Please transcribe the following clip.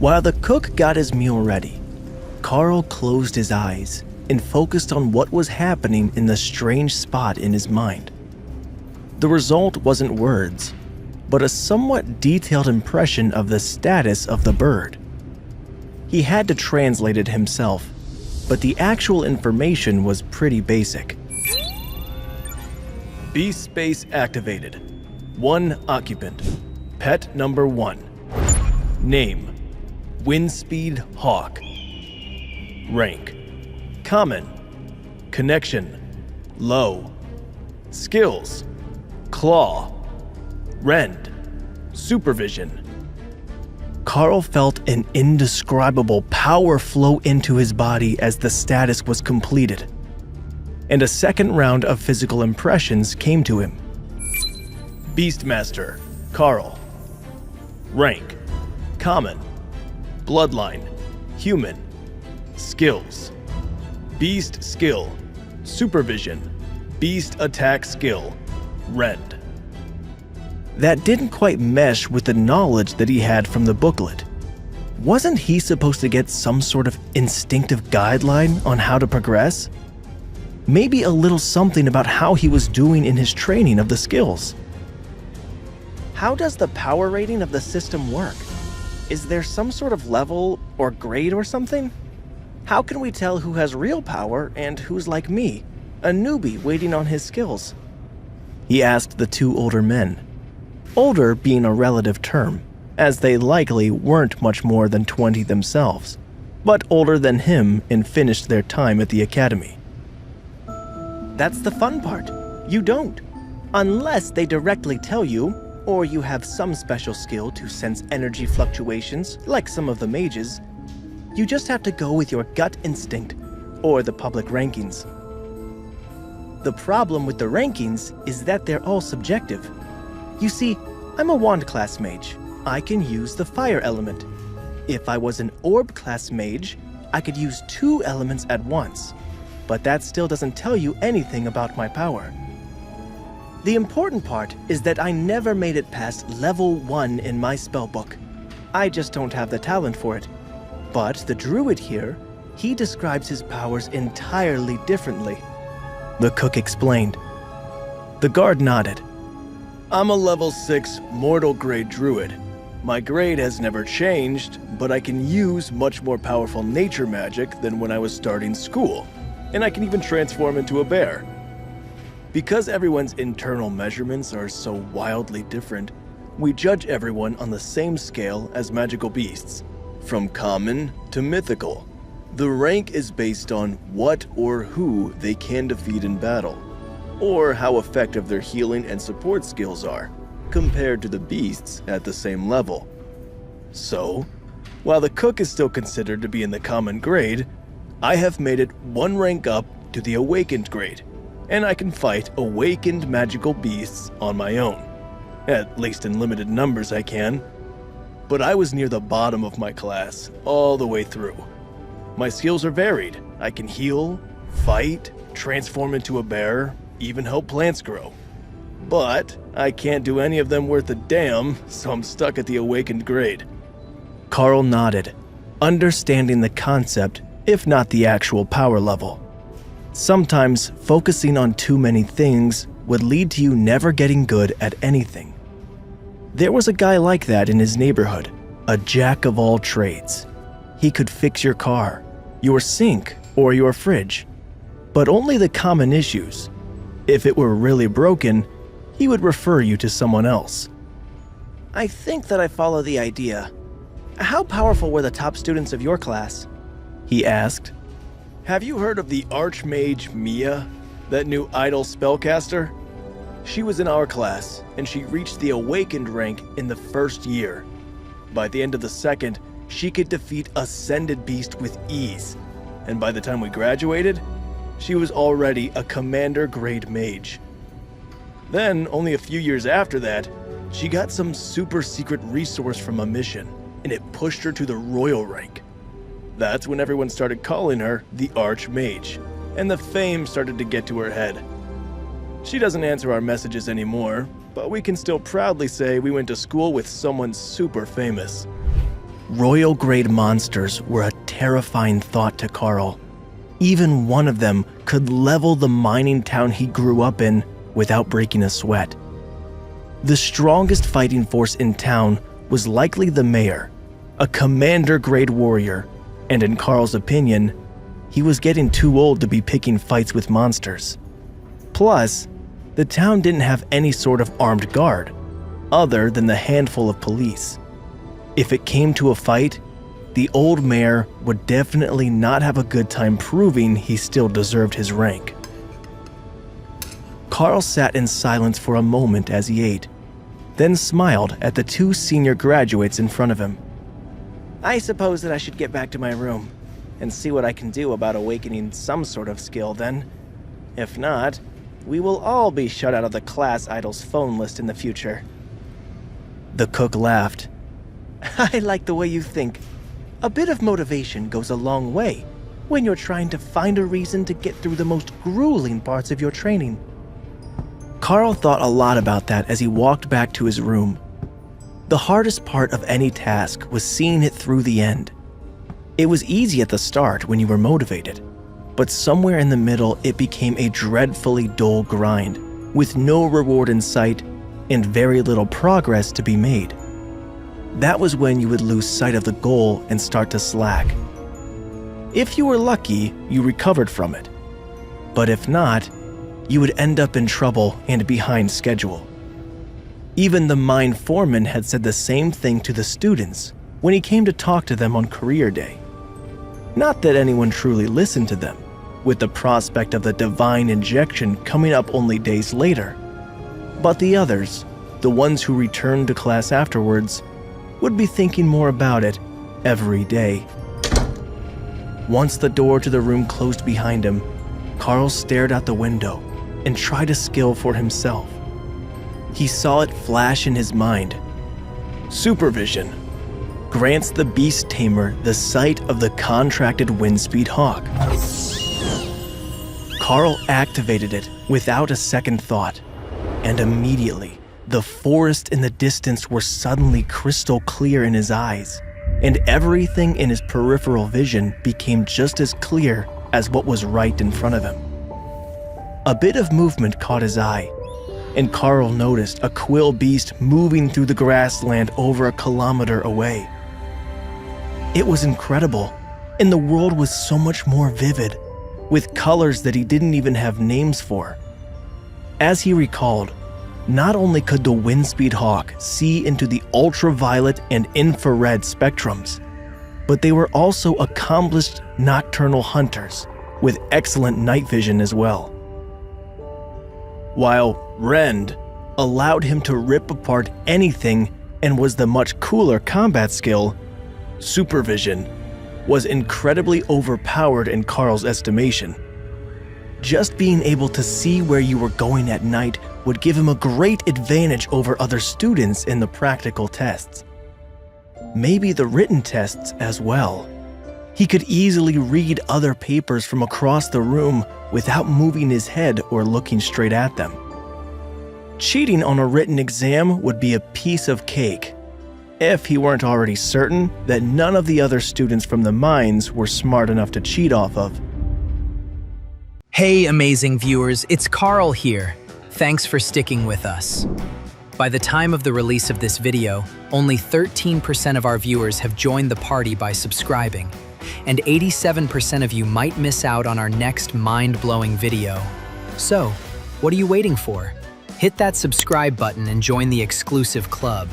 While the cook got his meal ready, Karl closed his eyes and focused on what was happening in the strange spot in his mind. The result wasn't words, but a somewhat detailed impression of the status of the bird. He had to translate it himself, but the actual information was pretty basic. Beast space activated. 1 occupant. Pet number 1. Name: Windspeed Hawk. Rank: Common. Connection: Low. Skills: Claw. Rend. Supervision. Karl felt an indescribable power flow into his body as the status was completed, and a second round of physical impressions came to him. Beastmaster, Karl. Rank: Common. Bloodline: Human. Skills: Beast Skill. Supervision. Beast Attack Skill. Rend. That didn't quite mesh with the knowledge that he had from the booklet. Wasn't he supposed to get some sort of instinctive guideline on how to progress? Maybe a little something about how he was doing in his training of the skills. How does the power rating of the system work? Is there some sort of level or grade or something? How can we tell who has real power and who's like me, a newbie waiting on his skills? He asked the 2 older men. Older being a relative term, as they likely weren't much more than 20 themselves, but older than him and finished their time at the academy. That's the fun part. You don't. Unless they directly tell you, or you have some special skill to sense energy fluctuations like some of the mages. You just have to go with your gut instinct, or the public rankings. The problem with the rankings is that they're all subjective. You see, I'm a wand class mage. I can use the fire element. If I was an orb class mage, I could use 2 elements at once, but that still doesn't tell you anything about my power. The important part is that I never made it past level 1 in my spellbook. I just don't have the talent for it. But the druid here, he describes his powers entirely differently. The cook explained. The guard nodded. I'm a level 6 mortal grade druid. My grade has never changed, but I can use much more powerful nature magic than when I was starting school, and I can even transform into a bear. Because everyone's internal measurements are so wildly different, we judge everyone on the same scale as magical beasts, from common to mythical. The rank is based on what or who they can defeat in battle, or how effective their healing and support skills are, compared to the beasts at the same level. So, while the cook is still considered to be in the common grade, I have made it 1 rank up to the awakened grade, and I can fight awakened magical beasts on my own. At least in limited numbers I can. But I was near the bottom of my class all the way through. My skills are varied. I can heal, fight, transform into a bear, even help plants grow. But I can't do any of them worth a damn, so I'm stuck at the awakened grade. Karl nodded, understanding the concept, if not the actual power level. Sometimes focusing on too many things would lead to you never getting good at anything. There was a guy like that in his neighborhood, a jack of all trades. He could fix your car, your sink, or your fridge, but only the common issues. If it were really broken, he would refer you to someone else. I think that I follow the idea. How powerful were the top students of your class? He asked. Have you heard of the Archmage Mia, that new idle spellcaster? She was in our class, and she reached the awakened rank in the first year. By the end of the second, she could defeat Ascended Beast with ease, and by the time we graduated, she was already a commander grade mage. Then, only a few years after that, she got some super secret resource from a mission, and it pushed her to the royal rank. That's when everyone started calling her the Archmage, and the fame started to get to her head. She doesn't answer our messages anymore, but we can still proudly say we went to school with someone super famous. Royal-grade monsters were a terrifying thought to Karl. Even one of them could level the mining town he grew up in without breaking a sweat. The strongest fighting force in town was likely the mayor, a commander-grade warrior, and in Karl's opinion, he was getting too old to be picking fights with monsters. Plus, the town didn't have any sort of armed guard, other than the handful of police. If it came to a fight, the old mayor would definitely not have a good time proving he still deserved his rank. Karl sat in silence for a moment as he ate, then smiled at the two senior graduates in front of him. I suppose that I should get back to my room and see what I can do about awakening some sort of skill then. If not, we will all be shut out of the class idol's phone list in the future. The cook laughed. I like the way you think. A bit of motivation goes a long way when you're trying to find a reason to get through the most grueling parts of your training. Karl thought a lot about that as he walked back to his room. The hardest part of any task was seeing it through the end. It was easy at the start when you were motivated, but somewhere in the middle it became a dreadfully dull grind, with no reward in sight and very little progress to be made. That was when you would lose sight of the goal and start to slack. If you were lucky, you recovered from it. But if not, you would end up in trouble and behind schedule. Even the mine foreman had said the same thing to the students when he came to talk to them on career day. Not that anyone truly listened to them, with the prospect of the divine injection coming up only days later. But the others, the ones who returned to class afterwards, would be thinking more about it every day. Once the door to the room closed behind him, Karl stared out the window and tried a skill for himself. He saw it flash in his mind. Supervision grants the beast tamer the sight of the contracted Windspeed Hawk. Karl activated it without a second thought, and immediately, the forest in the distance were suddenly crystal clear in his eyes, and everything in his peripheral vision became just as clear as what was right in front of him. A bit of movement caught his eye, and Karl noticed a quill beast moving through the grassland over a kilometer away. It was incredible, and the world was so much more vivid, with colors that he didn't even have names for. As he recalled, not only could the Windspeed Hawk see into the ultraviolet and infrared spectrums, but they were also accomplished nocturnal hunters with excellent night vision as well. While Rend allowed him to rip apart anything and was the much cooler combat skill, supervision was incredibly overpowered in Karl's estimation. Just being able to see where you were going at night would give him a great advantage over other students in the practical tests. Maybe the written tests as well. He could easily read other papers from across the room without moving his head or looking straight at them. Cheating on a written exam would be a piece of cake, if he weren't already certain that none of the other students from the mines were smart enough to cheat off of. Hey amazing viewers, it's Karl here. Thanks for sticking with us. By the time of the release of this video, only 13% of our viewers have joined the party by subscribing, and 87% of you might miss out on our next mind-blowing video. So, what are you waiting for? Hit that subscribe button and join the exclusive club.